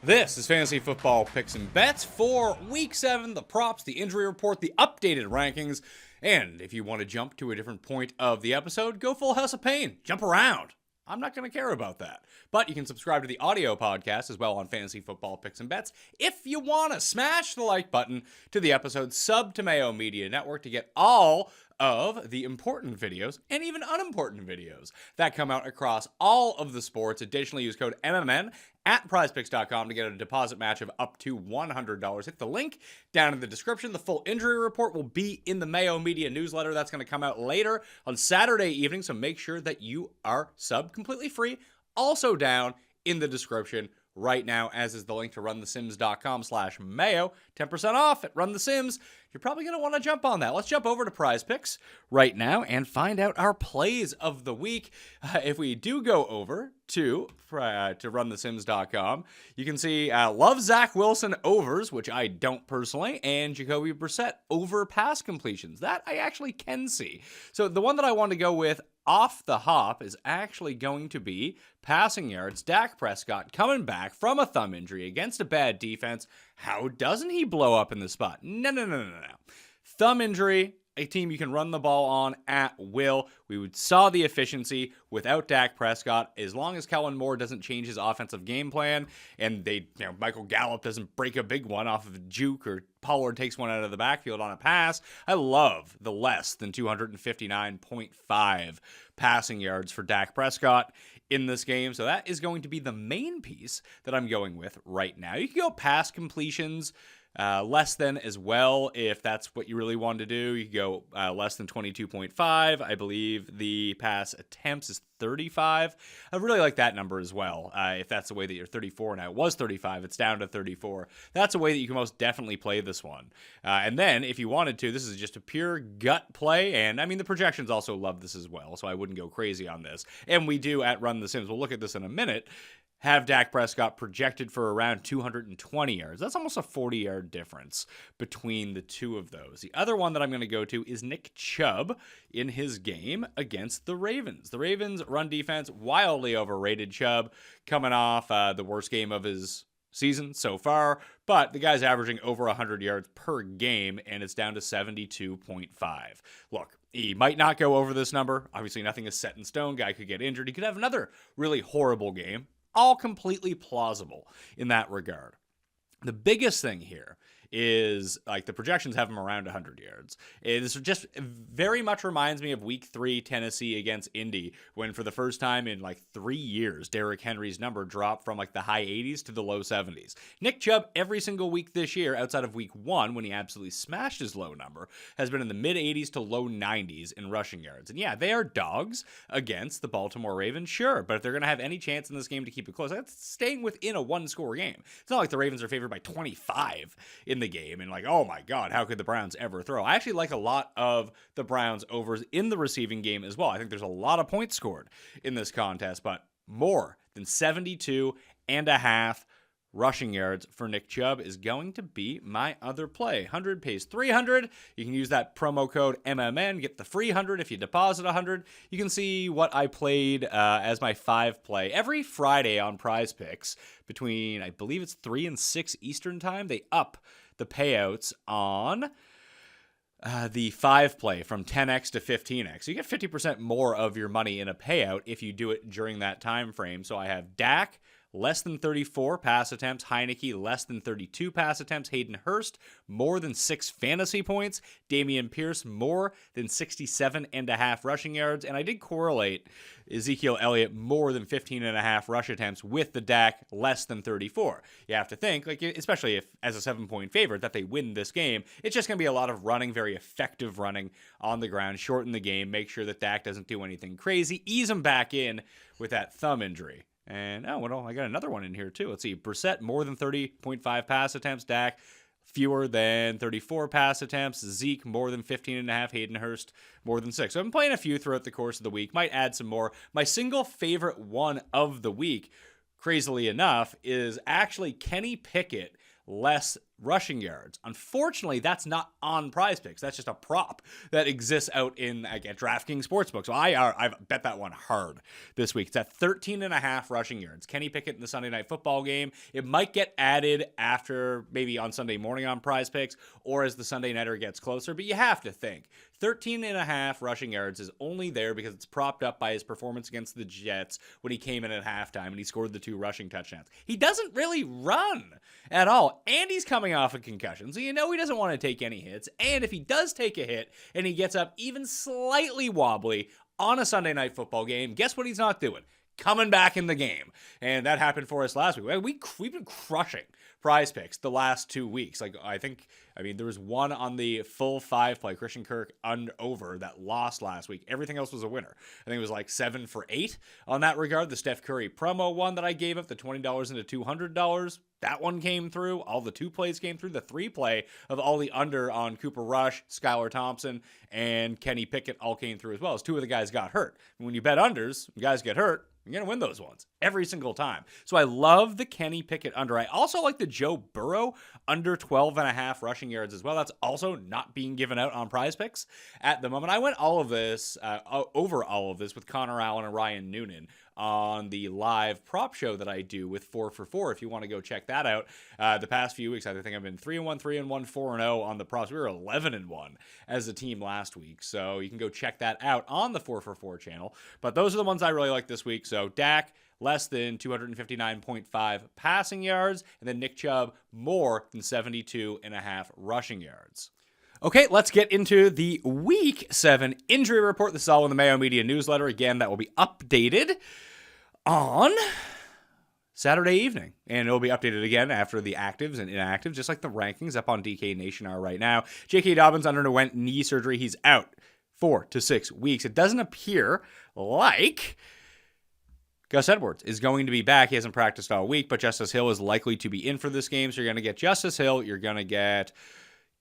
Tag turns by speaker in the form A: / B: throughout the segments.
A: This is Fantasy Football Picks and Bets for Week 7, the props, the injury report, the updated rankings, and if you want to jump to a different point of the episode, go full House of Pain. Jump around. I'm not going to care about that. But you can subscribe to the audio podcast as well on Fantasy Football Picks and Bets. If you want to smash the like button to the episode, sub to Mayo Media Network to get all of the important videos and even unimportant videos that come out across all of the sports. Additionally, use code MMN at PrizePicks.com to get a deposit match of up to $100. Hit the link down in the description. The full injury report will be in the Mayo Media newsletter. That's going to come out later on Saturday evening, so make sure that you are subbed completely free. Also down in the description right now, as is the link to runthesims.com/Mayo. 10% off at Run the Sims. You're probably going to want to jump on that. Let's jump over to PrizePicks right now and find out our plays of the week. If we do go over to runthesims.com, you can see love Zach Wilson overs, which I don't personally, and Jacoby Brissett over pass completions. That I actually can see. So the one that I want to go with off the hop is actually going to be passing yards. Dak Prescott coming back from a thumb injury against a bad defense. How doesn't he blow up in the spot? No. Thumb injury, a team you can run the ball on at will. We saw the efficiency without Dak Prescott. As long as Kellen Moore doesn't change his offensive game plan and Michael Gallup doesn't break a big one off of a juke or Pollard takes one out of the backfield on a pass, I love the less than 259.5 passing yards for Dak Prescott in this game. So that is going to be the main piece that I'm going with right now. You can go pass completions less than as well if that's what you really want to do. You can go less than 22.5. I believe the pass attempts is 35. I really like that number as well. If that's the way that you're 34 now, it was 35. It's down to 34. That's a way that you can most definitely play this one. And then if you wanted to, this is just a pure gut play. And I mean, the projections also love this as well, so I wouldn't go crazy on this. And we do at Run the Sims. We'll look at this in a minute. Have Dak Prescott projected for around 220 yards. That's almost a 40-yard difference between the two of those. The other one that I'm going to go to is Nick Chubb in his game against the Ravens. The Ravens' run defense, wildly overrated. Chubb coming off the worst game of his season so far, but the guy's averaging over 100 yards per game, and it's down to 72.5. Look, he might not go over this number. Obviously, nothing is set in stone. Guy could get injured. He could have another really horrible game. All completely plausible in that regard. The biggest thing here is like the projections have him around 100 yards. This just very much reminds me of Week 3 Tennessee against Indy, when for the first time in like 3 years, Derrick Henry's number dropped from like the high 80s to the low 70s. Nick Chubb every single week this year, outside of Week 1 when he absolutely smashed his low number, has been in the mid 80s to low 90s in rushing yards. And yeah, they are dogs against the Baltimore Ravens, sure, but if they're going to have any chance in this game to keep it close, that's staying within a one-score game. It's not like the Ravens are favored by 25 in the game and like, oh my God, how could the Browns ever throw? I actually like a lot of the Browns overs in the receiving game as well. I think there's a lot of points scored in this contest, but more than 72.5 rushing yards for Nick Chubb is going to be my other play. 100 pays 300. You can use that promo code MMN, get the free 100 if you deposit 100. You can see what I played as my 5 play every Friday on PrizePicks between, I believe it's 3 and 6 Eastern time. They up the payouts on the 5 play from 10x to 15x. So you get 50% more of your money in a payout if you do it during that time frame. So I have Dak, less than 34 pass attempts. Heineke, less than 32 pass attempts. Hayden Hurst, more than 6 fantasy points. Dameon Pierce, more than 67.5 rushing yards. And I did correlate Ezekiel Elliott more than 15.5 rush attempts with the Dak less than 34. You have to think, like, especially if as a 7-point favorite, that they win this game, it's just going to be a lot of running, very effective running on the ground, shorten the game, make sure that Dak doesn't do anything crazy, ease him back in with that thumb injury. And, I got another one in here, too. Let's see. Brissett, more than 30.5 pass attempts. Dak, fewer than 34 pass attempts. Zeke, more than 15.5. Hayden Hurst, more than 6. So I'm playing a few throughout the course of the week. Might add some more. My single favorite one of the week, crazily enough, is actually Kenny Pickett, less rushing yards. Unfortunately, that's not on PrizePicks. That's just a prop that exists out in at DraftKings Sportsbook. So I've bet that one hard this week. It's at 13.5 rushing yards. Kenny Pickett in the Sunday Night Football game. It might get added after maybe on Sunday morning on PrizePicks or as the Sunday Nighter gets closer, but you have to think 13.5 rushing yards is only there because it's propped up by his performance against the Jets when he came in at halftime and he scored the 2 rushing touchdowns. He doesn't really run at all, and he's coming off a concussion, so you know he doesn't want to take any hits. And if he does take a hit and he gets up even slightly wobbly on a Sunday Night Football game, guess what he's not doing? Coming back in the game. And that happened for us last week. We've been crushing PrizePicks the last 2 weeks. There was one on the full 5-play Christian Kirk over that lost last week. Everything else was a winner. I think it was like 7 for 8 on that regard. The Steph Curry promo one that I gave up, the $20 into $200, that one came through. All the 2 plays came through. The 3-play of all the under on Cooper Rush, Skylar Thompson, and Kenny Pickett all came through as well, as 2 of the guys got hurt. And when you bet unders, guys get hurt, you're going to win those ones every single time. So I love the Kenny Pickett under. I also like the Joe Burrow under 12.5 rushing yards as well. That's also not being given out on PrizePicks at the moment. I went over all of this with Connor Allen and Ryan Noonan on the live prop show that I do with 4 for 4. If you want to go check that out, the past few weeks, I think I've been 3-1, 3-1, 4-0 on the props. We were 11-1 as a team last week, so you can go check that out on the 4 for 4 channel. But those are the ones I really like this week. So Dak, less than 259.5 passing yards, and then Nick Chubb, more than 72.5 rushing yards. Okay, let's get into the Week 7 injury report. This is all in the Mayo Media newsletter. Again, that will be updated on Saturday evening. And it'll be updated again after the actives and inactives, just like the rankings up on DK Nation are right now. J.K. Dobbins underwent knee surgery. He's out 4 to 6 weeks. It doesn't appear like Gus Edwards is going to be back. He hasn't practiced all week, but Justice Hill is likely to be in for this game. So you're going to get Justice Hill. You're going to get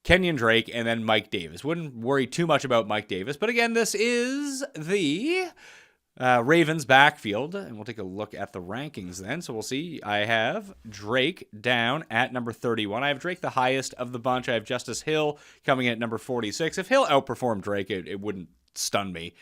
A: Kenyon Drake, and then Mike Davis. Wouldn't worry too much about Mike Davis. But again, this is the Ravens backfield, and we'll take a look at the rankings then. So we'll see. I have Drake down at number 31. I have Drake the highest of the bunch. I have Justice Hill coming in at number 46. If Hill outperformed Drake, it wouldn't stun me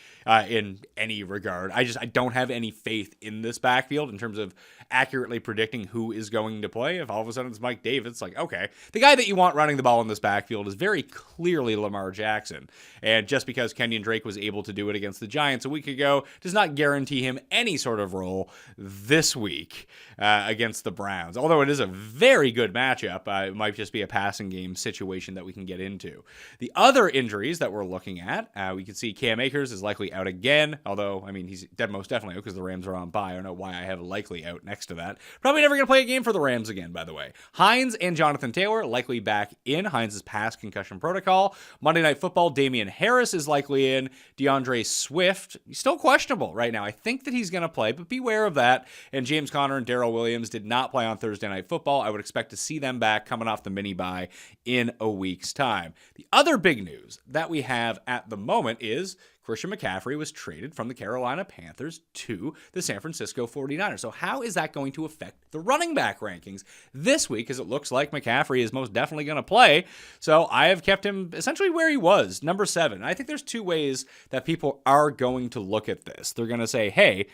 A: in any regard. I don't have any faith in this backfield in terms of accurately predicting who is going to play. If all of a sudden it's Mike Davis, it's like, okay, the guy that you want running the ball in this backfield is very clearly Lamar Jackson. And just because Kenyon Drake was able to do it against the Giants a week ago does not guarantee him any sort of role this week against the Browns. Although it is a very good matchup, it might just be a passing game situation that we can get into. The other injuries that we're looking at, we can see Cam Akers is likely out again, although, he's most definitely out because the Rams are on bye. I don't know why I have likely out next to that. Probably never going to play a game for the Rams again, by the way. Hines and Jonathan Taylor likely back in. Hines is past concussion protocol. Monday Night Football, Damian Harris is likely in. DeAndre Swift, he's still questionable right now. I think that he's going to play, but beware of that. And James Conner and Darrell Williams did not play on Thursday Night Football. I would expect to see them back coming off the mini-bye in a week's time. The other big news that we have at the moment is Christian McCaffrey was traded from the Carolina Panthers to the San Francisco 49ers. So how is that going to affect the running back rankings this week? Because it looks like McCaffrey is most definitely going to play. So I have kept him essentially where he was, number 7. I think there's 2 ways that people are going to look at this. They're going to say, hey,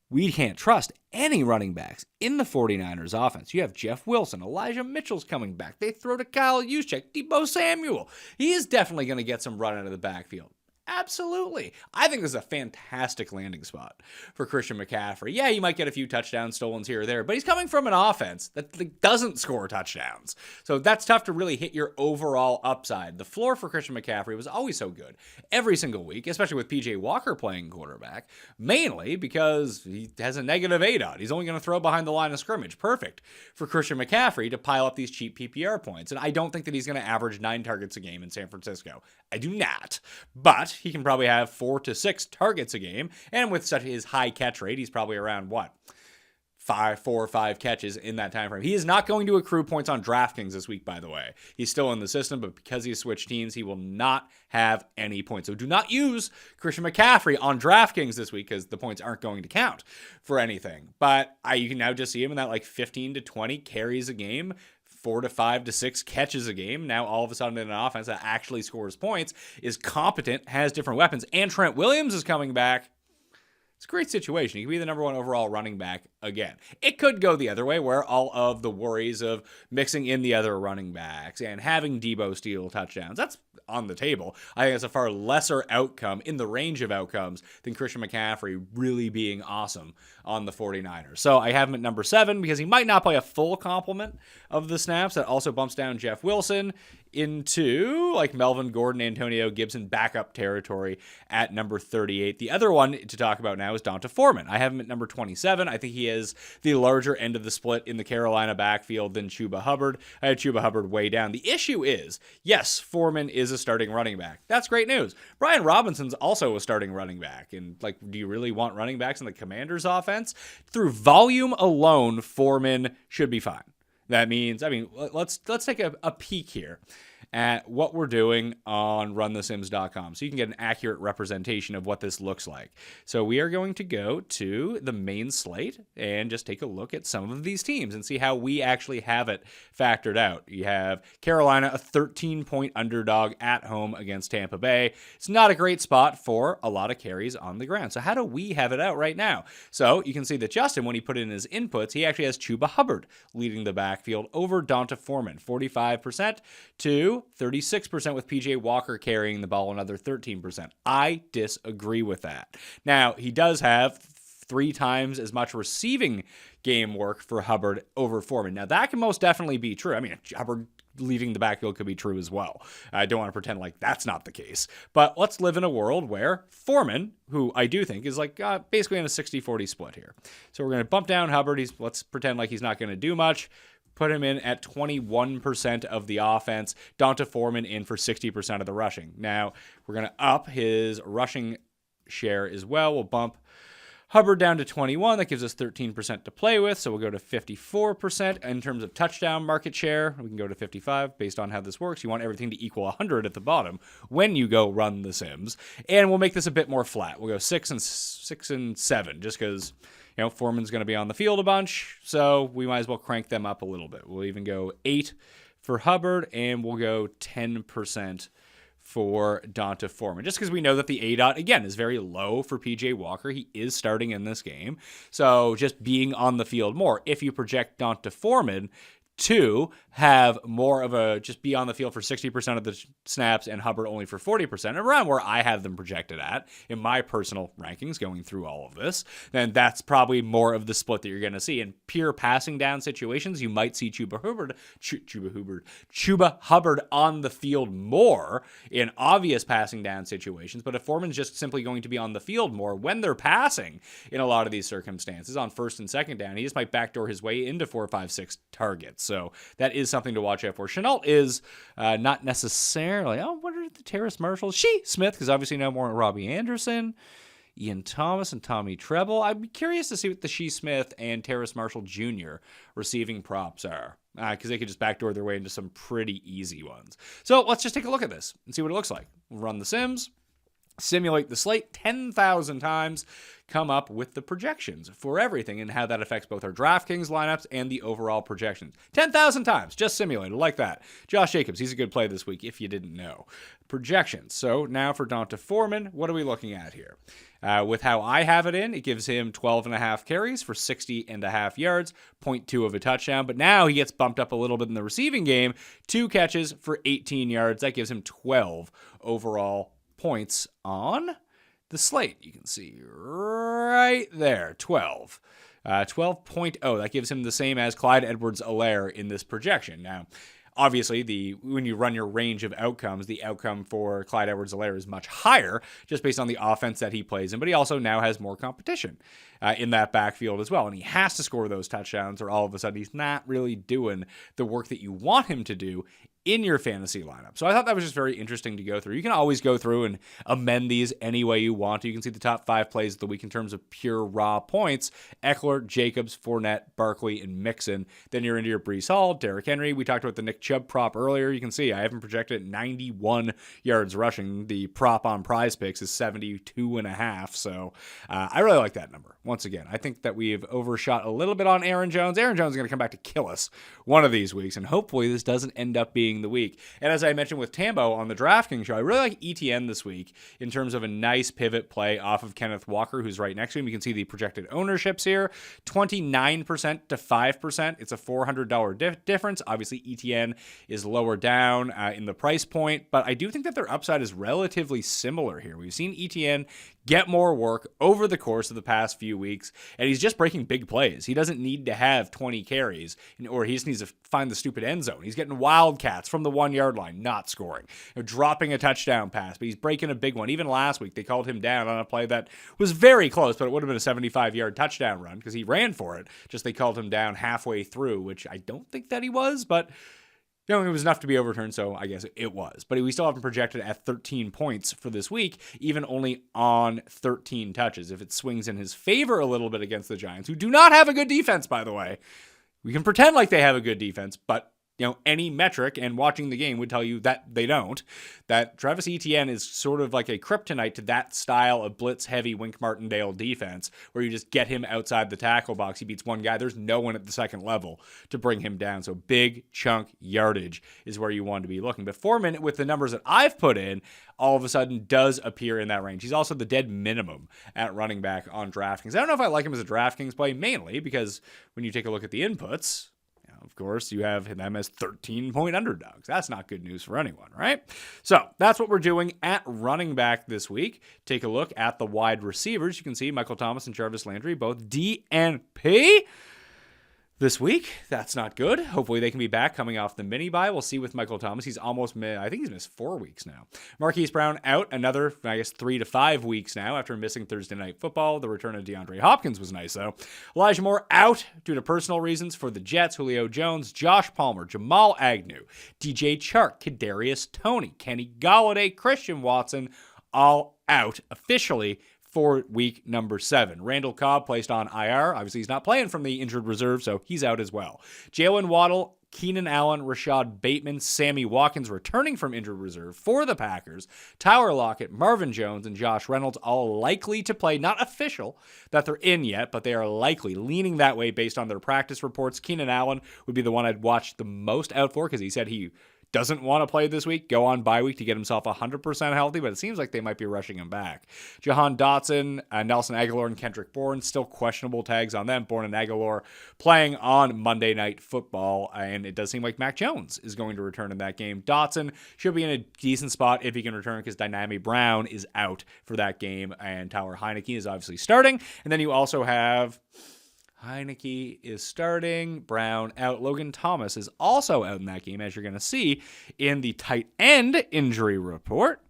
A: we can't trust any running backs in the 49ers offense. You have Jeff Wilson. Elijah Mitchell's coming back. They throw to Kyle Juszczyk, Deebo Samuel. He is definitely going to get some run out of the backfield. Absolutely. I think this is a fantastic landing spot for Christian McCaffrey. Yeah, you might get a few touchdowns stolen here or there, but he's coming from an offense that doesn't score touchdowns. So that's tough to really hit your overall upside. The floor for Christian McCaffrey was always so good every single week, especially with PJ Walker playing quarterback, mainly because he has a negative ADOT. He's only going to throw behind the line of scrimmage. Perfect for Christian McCaffrey to pile up these cheap PPR points. And I don't think that he's going to average 9 targets a game in San Francisco. I do not. But he can probably have 4 to 6 targets a game. And with such his high catch rate, he's probably around 4 or 5 catches in that time frame. He is not going to accrue points on DraftKings this week, by the way. He's still in the system, but because he's switched teams, he will not have any points. So do not use Christian McCaffrey on DraftKings this week because the points aren't going to count for anything. But you can now just see him in that 15 to 20 carries a game, 4 to 5 to 6 catches a game. Now all of a sudden in an offense that actually scores points, is competent, has different weapons, and Trent Williams is coming back. It's a great situation. He could be the number 1 overall running back again. It could go the other way, where all of the worries of mixing in the other running backs and having Debo steal touchdowns, that's on the table. I think it's a far lesser outcome in the range of outcomes than Christian McCaffrey really being awesome on the 49ers. So I have him at number 7 because he might not play a full complement of the snaps. That also bumps down Jeff Wilson into like Melvin Gordon, Antonio Gibson backup territory at number 38. The other one to talk about now is Donta Foreman. I have him at number 27. I think he is the larger end of the split in the Carolina backfield than Chuba Hubbard. I had Chuba Hubbard way down. The issue is, yes, Foreman is a starting running back. That's great news. Brian Robinson's also a starting running back. And like, do you really want running backs in the Commanders offense? Through volume alone, Foreman should be fine. That means, let's take a peek here at what we're doing on runthesims.com so you can get an accurate representation of what this looks like. So we are going to go to the main slate and just take a look at some of these teams and see how we actually have it factored out. You have Carolina, a 13-point underdog at home against Tampa Bay. It's not a great spot for a lot of carries on the ground. So how do we have it out right now? So you can see that Justin, when he put in his inputs, he actually has Chuba Hubbard leading the backfield over Donta Foreman, 45% to 36% with PJ Walker carrying the ball, another 13%. I disagree with that. Now, he does have 3 times as much receiving game work for Hubbard over Foreman. Now, that can most definitely be true. I mean, Hubbard leaving the backfield could be true as well. I don't want to pretend like that's not the case. But let's live in a world where Foreman, who I do think is like basically in a 60-40 split here. So we're going to bump down Hubbard. Let's pretend like he's not going to do much. Put him in at 21% of the offense. Donta Foreman in for 60% of the rushing. Now, we're going to up his rushing share as well. We'll bump Hubbard down to 21. That gives us 13% to play with. So we'll go to 54% in terms of touchdown market share. We can go to 55 based on how this works. You want everything to equal 100 at the bottom when you go run the Sims. And we'll make this a bit more flat. We'll go 6 and 7 just because Foreman's going to be on the field a bunch, so we might as well crank them up a little bit. We'll even go 8 for Hubbard, and we'll go 10% for Donta Foreman, just because we know that the ADOT, again, is very low for PJ Walker. He is starting in this game, so just being on the field more. If you project Donta Foreman to have more of a just be on the field for 60% of the snaps and Hubbard only for 40%, around where I have them projected at in my personal rankings going through all of this, then that's probably more of the split that you're going to see. In pure passing down situations, you might see Chuba Hubbard on the field more in obvious passing down situations, but if Foreman's just simply going to be on the field more when they're passing in a lot of these circumstances on first and second down, he just might backdoor his way into 4, 5, 6 targets. So that is something to watch out for. Chenault is not necessarily, what are the Terrace Marshalls? Smith, because obviously no more Robbie Anderson, Ian Thomas, and Tommy Treble. I'd be curious to see what the Smith and Terrace Marshall Jr. receiving props are, because they could just backdoor their way into some pretty easy ones. So let's just take a look at this and see what it looks like. We'll run the Sims, simulate the slate 10,000 times, come up with the projections for everything and how that affects both our DraftKings lineups and the overall projections. 10,000 times, just simulated like that. Josh Jacobs, he's a good play this week if you didn't know. Projections. So now for Donta Foreman, what are we looking at here? With how I have it in, it gives him 12.5 carries for 60.5 yards, 0.2 of a touchdown. But now he gets bumped up a little bit in the receiving game, 2 catches for 18 yards. That gives him 12 overall points on the slate. You can see right there, 12. 12.0. That gives him the same as Clyde Edwards-Helaire in this projection. Now, obviously, when you run your range of outcomes, the outcome for Clyde Edwards-Helaire is much higher just based on the offense that he plays in, but he also now has more competition in that backfield as well, and he has to score those touchdowns or all of a sudden he's not really doing the work that you want him to do in your fantasy lineup. So I thought that was just very interesting to go through. You can always go through and amend these any way you want to. You can see the top 5 plays of the week in terms of pure raw points: Eckler, Jacobs, Fournette, Barkley, and Mixon. Then you're into your Breece Hall, Derrick Henry. We talked about the Nick Chubb prop earlier. You can see I haven't projected at 91 yards rushing. The prop on PrizePicks is 72.5. So I really like that number. Once again, I think that we've overshot a little bit on Aaron Jones. Aaron Jones is going to come back to kill us one of these weeks, and hopefully this doesn't end up being the week. And as I mentioned with Tambo on the DraftKings show, I really like ETN this week in terms of a nice pivot play off of Kenneth Walker, who's right next to him. You can see the projected ownerships here, 29% to 5%. It's a $400 difference. Obviously, ETN is lower down in the price point, but I do think that their upside is relatively similar here. We've seen ETN get more work over the course of the past few weeks, and he's just breaking big plays. He doesn't need to have 20 carries, or he just needs to find the stupid end zone. He's getting wildcats from the 1-yard line, not scoring, dropping a touchdown pass, but he's breaking a big one. Even last week, they called him down on a play that was very close, but it would have been a 75-yard touchdown run because he ran for it. Just they called him down halfway through, which I don't think that he was, but it was enough to be overturned, so I guess it was. But we still have him projected at 13 points for this week, even only on 13 touches. If it swings in his favor a little bit against the Giants, who do not have a good defense, by the way, we can pretend like they have a good defense, but any metric and watching the game would tell you that they don't. That Travis Etienne is sort of like a kryptonite to that style of blitz-heavy Wink Martindale defense, where you just get him outside the tackle box. He beats one guy. There's no one at the second level to bring him down. So big chunk yardage is where you want to be looking. But Foreman, with the numbers that I've put in, all of a sudden does appear in that range. He's also the dead minimum at running back on DraftKings. I don't know if I like him as a DraftKings play, mainly because when you take a look at the inputs, of course, you have them as 13-point underdogs. That's not good news for anyone, right? So that's what we're doing at running back this week. Take a look at the wide receivers. You can see Michael Thomas and Jarvis Landry, both DNP this week. That's not good. Hopefully they can be back coming off the mini bye. We'll see with Michael Thomas. He's almost I think he's missed 4 weeks now. Marquise Brown out another, 3 to 5 weeks now after missing Thursday Night Football. The return of DeAndre Hopkins was nice, though. Elijah Moore out due to personal reasons for the Jets. Julio Jones, Josh Palmer, Jamal Agnew, DJ Chark, Kadarius Toney, Kenny Golladay, Christian Watson, all out officially for week number 7. Randall Cobb placed on IR. Obviously, he's not playing from the injured reserve, so he's out as well. Jalen Waddle, Keenan Allen, Rashad Bateman, Sammy Watkins returning from injured reserve for the Packers. Tyler Lockett, Marvin Jones, and Josh Reynolds all likely to play. Not official that they're in yet, but they are likely leaning that way based on their practice reports. Keenan Allen would be the one I'd watch the most out for because he said he doesn't want to play this week, go on bye week to get himself 100% healthy, but it seems like they might be rushing him back. Jahan Dotson, Nelson Aguilar, and Kendrick Bourne, still questionable tags on them. Bourne and Aguilar playing on Monday Night Football, and it does seem like Mac Jones is going to return in that game. Dotson should be in a decent spot if he can return because Dynami Brown is out for that game, and Tyler Heineke is obviously starting. And then you also have Heineke is starting, Brown out. Logan Thomas is also out in that game, as you're going to see in the tight end injury report.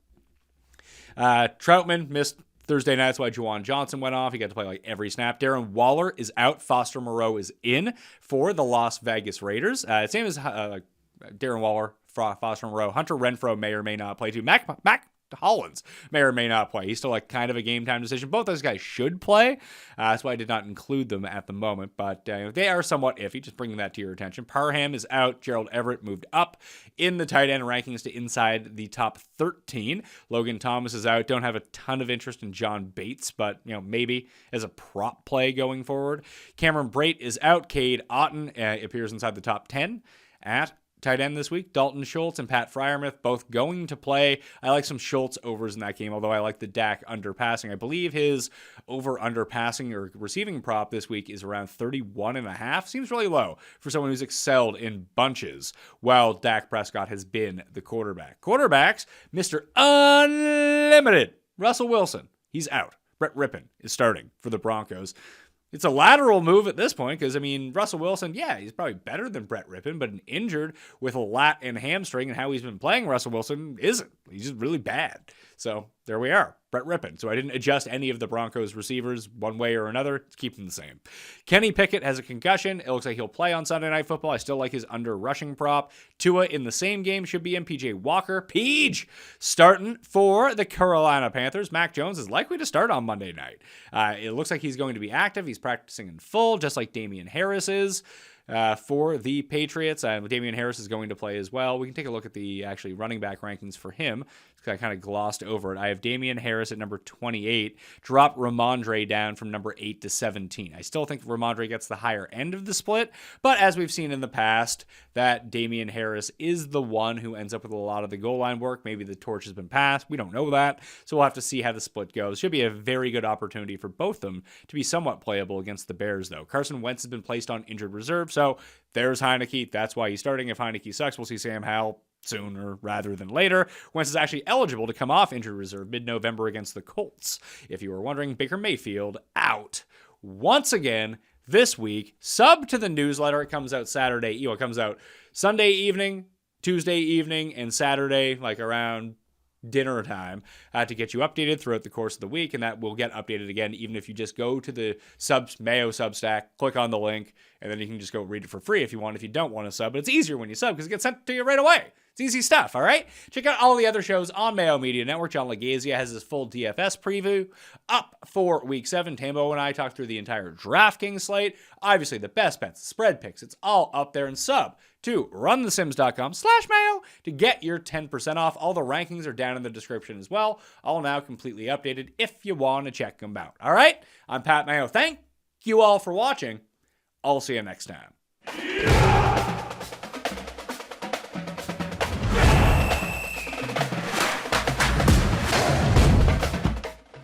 A: Troutman missed Thursday night. That's why Juwan Johnson went off. He got to play like every snap. Darren Waller is out. Foster Moreau is in for the Las Vegas Raiders. Same as Darren Waller, Foster Moreau. Hunter Renfrow may or may not play too. Mac Hollins may or may not play. He's still kind of a game time decision. Both those guys should play. That's why I did not include them at the moment, but they are somewhat iffy. Just bringing that to your attention. Parham is out. Gerald Everett moved up in the tight end rankings to inside the top 13. Logan Thomas is out. Don't have a ton of interest in John Bates, but maybe as a prop play going forward. Cameron Brate is out. Cade Otton appears inside the top 10 at tight end this week. Dalton Schultz and Pat Freiermuth both going to play. I like some Schultz overs in that game, although I like the Dak underpassing. I believe his over underpassing or receiving prop this week is around 31.5. Seems really low for someone who's excelled in bunches while Dak Prescott has been the quarterback. Quarterbacks, Mr. Unlimited, Russell Wilson, he's out. Brett Rippon is starting for the Broncos. It's a lateral move at this point because, Russell Wilson, he's probably better than Brett Rippon, but injured with a lat and hamstring and how he's been playing, Russell Wilson isn't. He's just really bad. So there we are. Brett Rippon. So I didn't adjust any of the Broncos receivers one way or another. Let's keep them the same. Kenny Pickett has a concussion. It looks like he'll play on Sunday Night Football. I still like his under rushing prop. Tua in the same game should be in. PJ Walker. Peach starting for the Carolina Panthers. Mac Jones is likely to start on Monday night. It looks like he's going to be active. He's practicing in full, just like Damian Harris is. For the Patriots. Damian Harris is going to play as well. We can take a look at the actually running back rankings for him, because I kind of glossed over it. I have Damian Harris at number 28, drop Ramondre down from number 8 to 17. I still think Ramondre gets the higher end of the split, but as we've seen in the past, that Damian Harris is the one who ends up with a lot of the goal line work. Maybe the torch has been passed. We don't know that, so we'll have to see how the split goes. Should be a very good opportunity for both of them to be somewhat playable against the Bears, though. Carson Wentz has been placed on injured reserve, so there's Heineke. That's why he's starting. If Heineke sucks, we'll see Sam Howell sooner rather than later. Wentz is actually eligible to come off injured reserve mid-November against the Colts. If you were wondering, Baker Mayfield out once again this week. Sub to the newsletter. It comes out Saturday. It comes out Sunday evening, Tuesday evening, and Saturday, like around dinner time, to get you updated throughout the course of the week, and that will get updated again even if you just go to the Mayo Substack, click on the link, and then you can just go read it for free if you want, if you don't want to sub. But it's easier when you sub because it gets sent to you right away. It's easy stuff, all right? Check out all the other shows on Mayo Media Network. John Legazia has his full DFS preview up for Week 7. Tambo and I talked through the entire DraftKings slate. Obviously, the best bets, the spread picks, it's all up there. And sub to runthesims.com/Mayo to get your 10% off. All the rankings are down in the description as well. All now completely updated if you want to check them out. All right? I'm Pat Mayo. Thank you all for watching. I'll see you next time.